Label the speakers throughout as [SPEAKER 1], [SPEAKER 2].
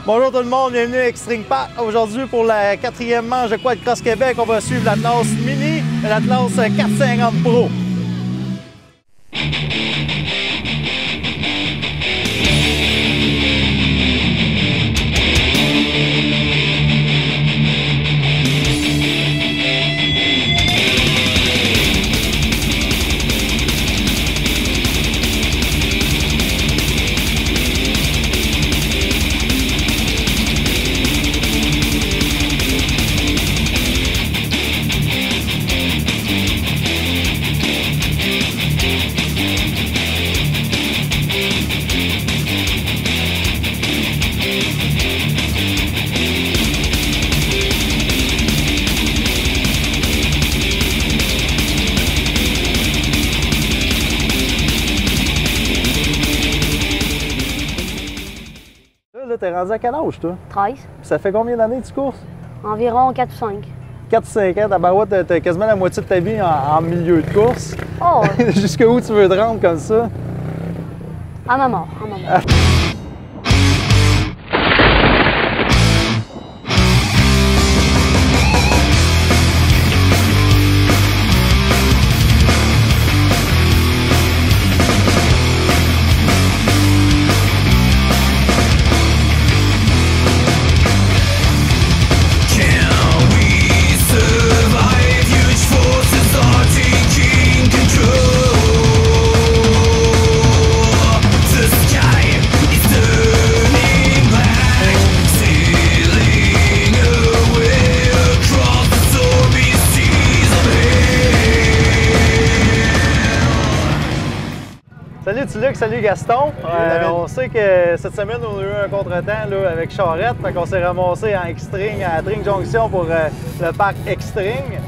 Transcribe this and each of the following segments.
[SPEAKER 1] Bonjour tout le monde, bienvenue à Extreme Park. Aujourd'hui, pour la 4e manche de Quad-Cross Québec, on va suivre l'Atlas Mini et l'Atlas 450 Pro. Là, t'es rendu à quel âge, toi?
[SPEAKER 2] 13.
[SPEAKER 1] Ça fait combien d'années que tu courses?
[SPEAKER 2] Environ 4 ou 5.
[SPEAKER 1] 4 ou 5 ans, tabarouette, t'as quasiment la moitié de ta vie en milieu de course.
[SPEAKER 2] Oh!
[SPEAKER 1] Jusqu'où tu veux te rendre comme ça?
[SPEAKER 2] À ma mort, à ma mort.
[SPEAKER 1] Salut Tuluc, salut Gaston. On sait que cette semaine, on a eu un contretemps là, avec Charrette, fait qu'on s'est ramassé en Extreme à Tring Junction pour le parc Extreme.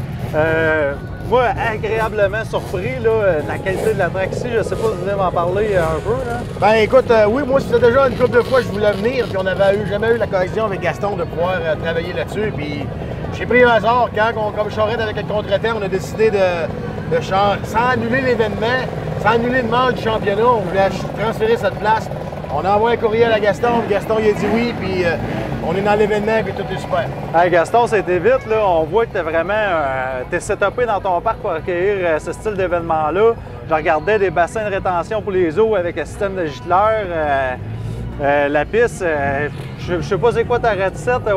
[SPEAKER 1] Moi, agréablement surpris là, de la qualité de la track ici. Je sais pas si vous voulez m'en parler un peu. Là.
[SPEAKER 3] Ben écoute, oui, moi, c'était déjà une couple de fois que je voulais venir, puis on n'avait jamais eu la cohésion avec Gaston de pouvoir travailler là-dessus. Puis j'ai pris un hasard quand, comme Charrette avec le contretemps, on a décidé sans annuler l'événement, sans annuler le manche du championnat, on voulait transférer cette place. On a envoyé un courriel à Gaston, puis Gaston il a dit oui, puis on est dans l'événement, puis tout est super.
[SPEAKER 1] Hey Gaston, c'était vite, là. On voit que t'es setupé dans ton parc pour accueillir ce style d'événement-là. Je regardais des bassins de rétention pour les eaux avec le système de gicleur. La piste, je sais pas c'est quoi ta recette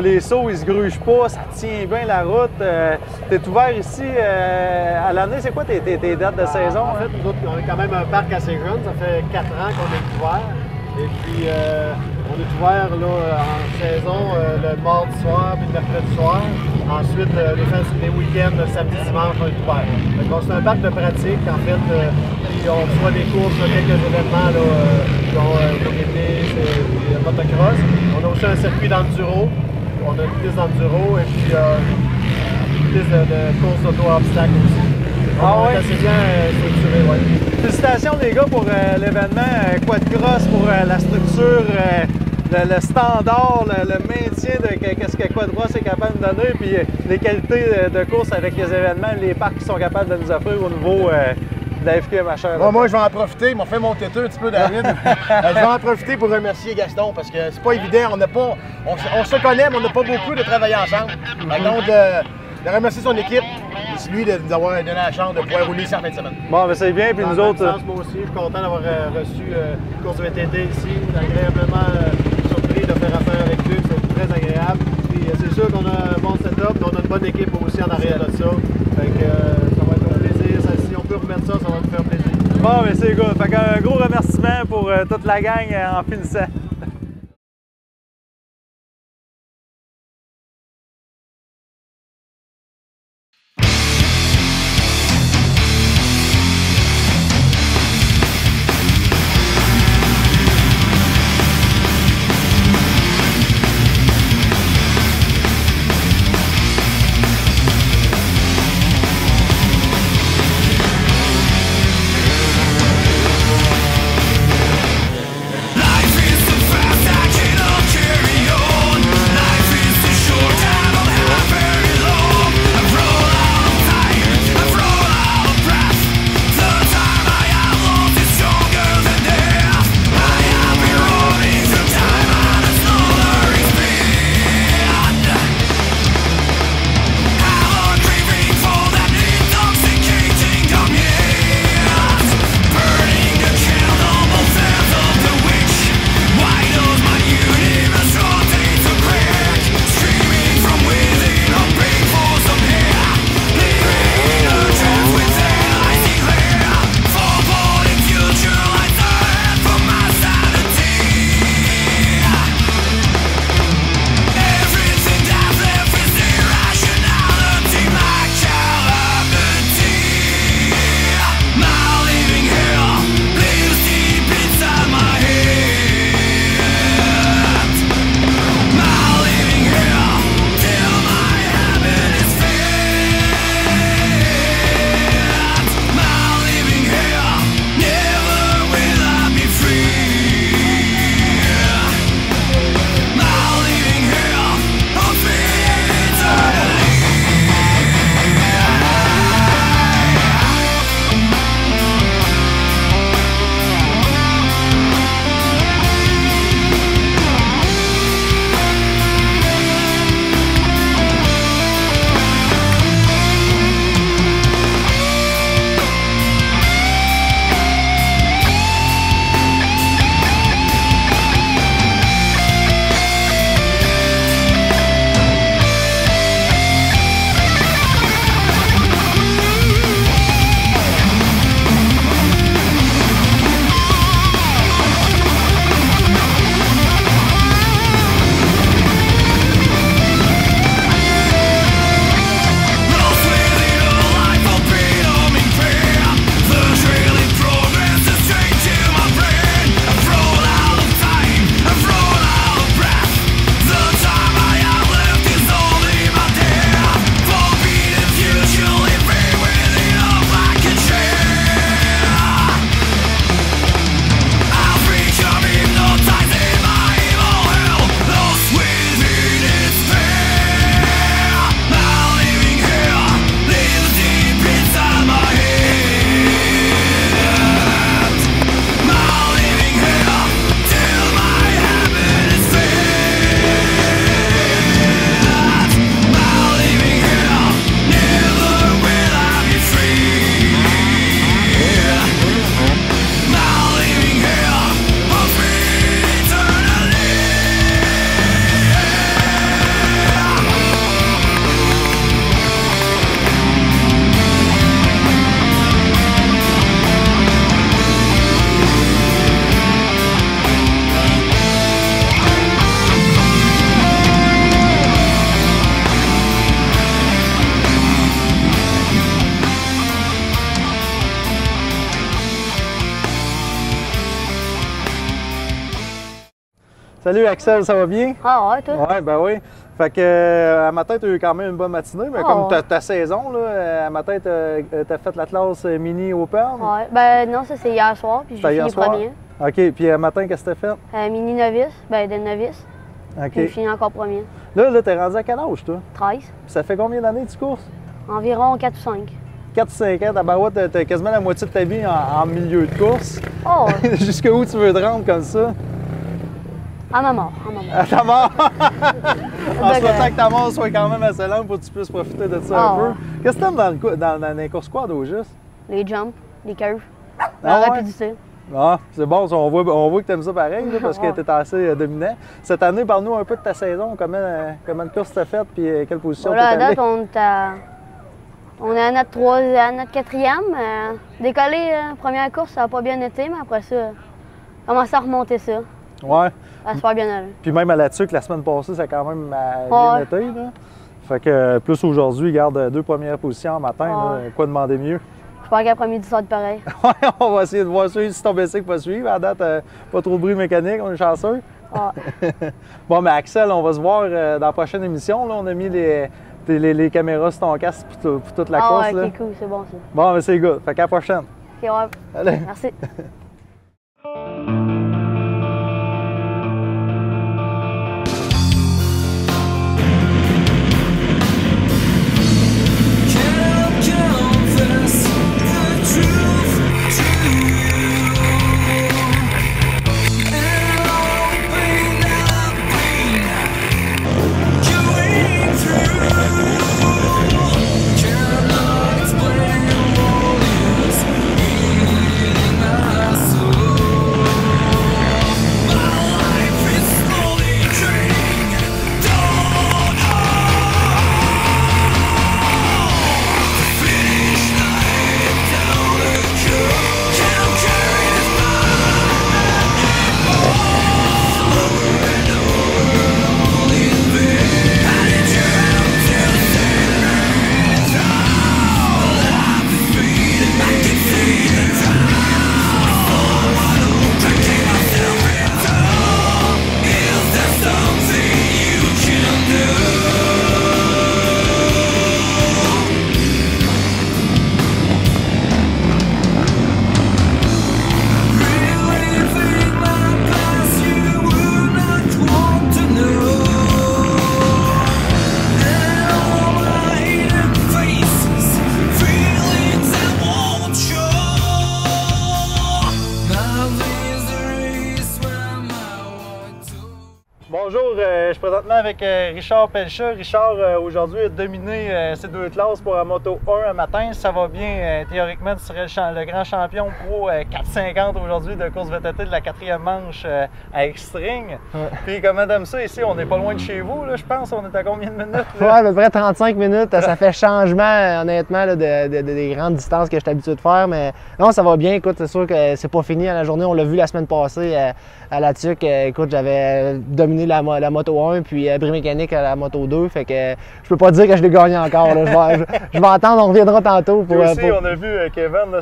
[SPEAKER 1] les sauts, ils se grugent pas, ça tient bien la route. T'es ouvert ici à l'année, c'est quoi tes dates de saison?
[SPEAKER 4] En fait, nous autres, on est quand même un parc assez jeune, ça fait 4 ans qu'on est ouvert. Et puis, on est ouvert là, en saison le mardi soir puis le mercredi soir. Ensuite, les week-ends, le samedi, dimanche, on est ouvert. Donc, c'est un parc de pratique, en fait. Puis on reçoit des courses, quelques événements, là, dont le motocross. On a aussi un circuit d'enduro. On a une piste d'enduro et puis une piste de course auto-obstacle aussi.
[SPEAKER 1] Ah ouais?
[SPEAKER 4] C'est assez bien structuré, oui.
[SPEAKER 1] Félicitations les gars pour l'événement Quad-Cross, pour la structure, le standard, le maintien de qu'est-ce que Quad-Cross est capable de donner, puis les qualités de course avec les événements, les parcs qui sont capables de nous offrir au niveau de la FQMHR.
[SPEAKER 3] Moi, je vais en profiter, ils m'ont fait mon têteux un petit peu, David. Je vais en profiter pour remercier Gaston, parce que c'est pas évident, on se connaît, mais on n'a pas beaucoup de travailler ensemble. Donc, de remercier son équipe, et lui de nous avoir donné la chance de pouvoir rouler ça en fin de semaine.
[SPEAKER 1] Bon, mais c'est bien, puis nous autres...
[SPEAKER 4] Moi aussi, je suis content d'avoir reçu une course de VTT ici, agréablement surpris de faire affaire avec lui, c'est très agréable. Puis c'est sûr qu'on a un bon setup, mais on a une bonne équipe aussi en arrière de ça. Fait que ça va être un plaisir, si on peut remettre ça, ça va nous faire plaisir.
[SPEAKER 1] Bon, mais c'est good. Fait qu'un gros remerciement pour toute la gang en finissant.
[SPEAKER 5] Life is a
[SPEAKER 1] Salut Axel, ça va bien?
[SPEAKER 2] Ah ouais, toi?
[SPEAKER 1] Ouais, ben oui. Fait que à matin, tu as eu quand même une bonne matinée, mais comme
[SPEAKER 2] ouais.
[SPEAKER 1] ta saison, là, à matin, tu as fait la classe mini Open.
[SPEAKER 2] Ouais, ben non, ça c'est hier soir, puis j'ai fini premier.
[SPEAKER 1] OK, puis à matin, qu'est-ce que tu as fait?
[SPEAKER 2] Mini novice, ben de novice.
[SPEAKER 1] OK.
[SPEAKER 2] Puis j'ai fini encore premier.
[SPEAKER 1] Là, t'es rendu à quel âge, toi?
[SPEAKER 2] 13.
[SPEAKER 1] Puis ça fait combien d'années que tu courses?
[SPEAKER 2] Environ 4 ou 5.
[SPEAKER 1] 4-5 ans, tabarouette, t'as quasiment la moitié de ta vie en milieu de course.
[SPEAKER 2] Oh!
[SPEAKER 1] Jusqu'où tu veux te rendre comme ça?
[SPEAKER 2] À ma mort, à ma mort.
[SPEAKER 1] À ta mort! En souhaitant que ta mort soit quand même assez longue pour que tu puisses profiter de ça un peu.
[SPEAKER 2] Ouais.
[SPEAKER 1] Qu'est-ce que t'aimes dans les courses quad au juste?
[SPEAKER 2] Les jumps, les curves, la rapidité.
[SPEAKER 1] Ah, c'est bon, on voit que tu aimes ça pareil, là, parce que tu es assez dominant. Cette année, parle-nous un peu de ta saison, comment de courses tu as fait, puis quelle position tu es allé?
[SPEAKER 2] À date, on est à notre quatrième. Décoller, première course, ça n'a pas bien été, mais après ça, commencer à remonter ça.
[SPEAKER 1] Ouais.
[SPEAKER 2] Ça se passe bien aller.
[SPEAKER 1] Puis même à la TUC, la semaine passée, ça a quand même bien été. Là. Fait que plus aujourd'hui, garde 2 premières positions en matin. Là, quoi demander mieux?
[SPEAKER 2] Je pense qu'après-midi, ça va être pareil.
[SPEAKER 1] Ouais, on va essayer de voir si ton bicycle va suivre. À date, pas trop de bruit mécanique, on est chanceux. Bon, mais Axel, on va se voir dans la prochaine émission. Là, on a mis les caméras sur ton casque pour toute la course.
[SPEAKER 2] Ouais,
[SPEAKER 1] là.
[SPEAKER 2] ok, cool, c'est bon ça.
[SPEAKER 1] Bon, mais c'est good. Fait qu'à la prochaine.
[SPEAKER 2] Ok, ouais.
[SPEAKER 1] Allez.
[SPEAKER 2] Merci.
[SPEAKER 1] Bonjour, je suis présentement avec Richard Pelcha. Richard, aujourd'hui, a dominé ces 2 classes pour la Moto 1 un matin. Ça va bien. Théoriquement, tu serais le grand champion pro 450 aujourd'hui de course VTT de la 4e manche à Exstring. Ouais. Puis, comment t'aimes ça ici? On n'est pas loin de chez vous, là, je pense. On est à combien de minutes?
[SPEAKER 5] Ouais, à peu près 35 minutes. Ça fait changement, honnêtement, là, des grandes distances que je suis habitué de faire. Mais non, ça va bien. Écoute, c'est sûr que c'est pas fini à la journée. On l'a vu la semaine passée à la TUC. Écoute, j'avais dominé la Moto 1 puis bris mécanique à la Moto 2. Fait que je peux pas dire que je l'ai gagné encore. Là. Je vais attendre, on reviendra tantôt.
[SPEAKER 1] Puis aussi, on a vu Kevin, là,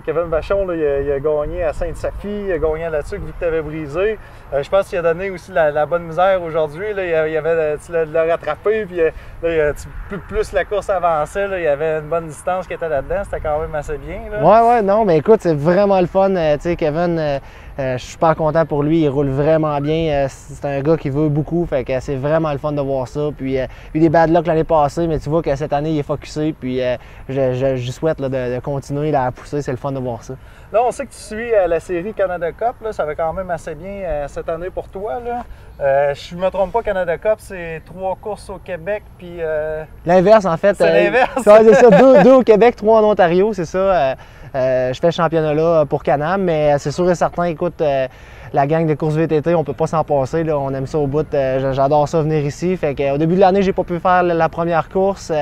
[SPEAKER 1] Kevin Vachon, là, il a gagné à Sainte-Sophie, il a gagné à la TUC vu que tu avais brisé. Je pense qu'il a donné aussi la bonne misère aujourd'hui. Tu l'as rattrapé, puis là, plus la course avançait, là, il y avait une bonne distance qui était là-dedans. C'était quand même assez bien. Là.
[SPEAKER 5] Ouais, non, mais écoute, c'est vraiment le fun. Tu sais, Kevin, je suis super content pour lui. Il roule vraiment bien. C'est un gars qui veut beaucoup. Fait que c'est vraiment le fun de voir ça. Puis il y a eu des bad luck l'année passée, mais tu vois que cette année, il est focusé. Puis je souhaite là, de continuer là, à pousser. C'est le fun de voir ça.
[SPEAKER 1] Là, on sait que tu suis la série Canada Cup. Là, ça va quand même assez bien cette année pour toi. Là. Je ne me trompe pas, Canada Cup, c'est 3 courses au Québec. Puis
[SPEAKER 5] l'inverse, en fait.
[SPEAKER 1] C'est l'inverse.
[SPEAKER 5] C'est ça, 2 au Québec, 3 en Ontario, c'est ça. Je fais le championnat-là pour Can-Am, mais c'est sûr et certain, écoute, la gang de course VTT, on peut pas s'en passer. Là. On aime ça au bout. J'adore ça venir ici. Fait que, au début de l'année, j'ai pas pu faire la première course.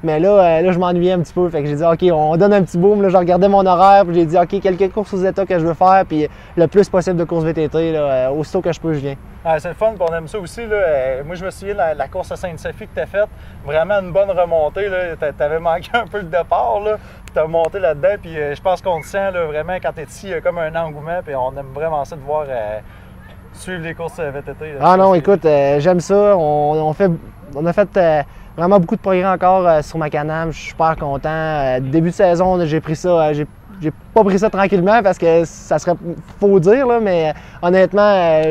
[SPEAKER 5] Mais là, je m'ennuyais un petit peu. Fait que j'ai dit, OK, on donne un petit boom. Là, je regardais mon horaire. Puis j'ai dit, OK, quelques courses aux États que je veux faire. Puis le plus possible de courses VTT. Là, aussitôt que je peux, je viens.
[SPEAKER 1] Ah, c'est le fun, on aime ça aussi. Là. Moi, je me souviens de la course à Sainte-Sophie que tu as faite. Vraiment une bonne remontée. Tu avais manqué un peu le départ. Tu as monté là-dedans. Puis je pense qu'on te sent là, vraiment quand tu es ici, comme un engouement. Puis on aime vraiment ça de voir. suivre les courses VTT. Là,
[SPEAKER 5] Ah non, écoute, j'aime ça. On a fait vraiment beaucoup de progrès encore sur ma Can-Am. Je suis super content. Début de saison, j'ai pris ça. J'ai pas pris ça tranquillement parce que ça serait faux dire, là, mais honnêtement,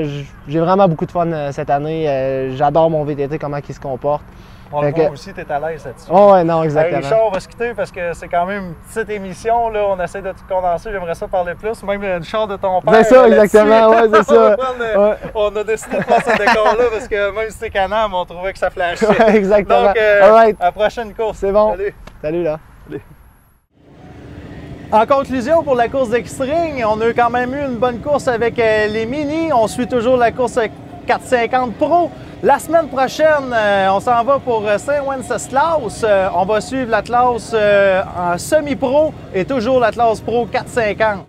[SPEAKER 5] j'ai vraiment beaucoup de fun cette année. J'adore mon VTT, comment il se comporte.
[SPEAKER 1] On le voit aussi, tu es à l'aise là-dessus.
[SPEAKER 5] Oh, ouais, non, exactement.
[SPEAKER 1] Richard, on va se quitter parce que c'est quand même une petite émission. Là. On essaie de tout condenser. J'aimerais ça parler plus. Même Richard de ton père.
[SPEAKER 5] C'est ça, exactement. Ouais, c'est ça.
[SPEAKER 1] On a décidé de faire ce décor-là parce que même si c'est Can-Am, on trouvait que ça flashait.
[SPEAKER 5] Ouais, exactement.
[SPEAKER 1] Donc,
[SPEAKER 5] right.
[SPEAKER 1] à la prochaine course.
[SPEAKER 5] C'est bon.
[SPEAKER 1] Salut.
[SPEAKER 5] Salut, là.
[SPEAKER 1] Salut. En conclusion, pour la course d'X-String, on a quand même eu une bonne course avec les Mini. On suit toujours la course 450 Pro. La semaine prochaine, on s'en va pour Saint-Wenceslas. On va suivre la classe en semi-pro et toujours la classe Pro 450.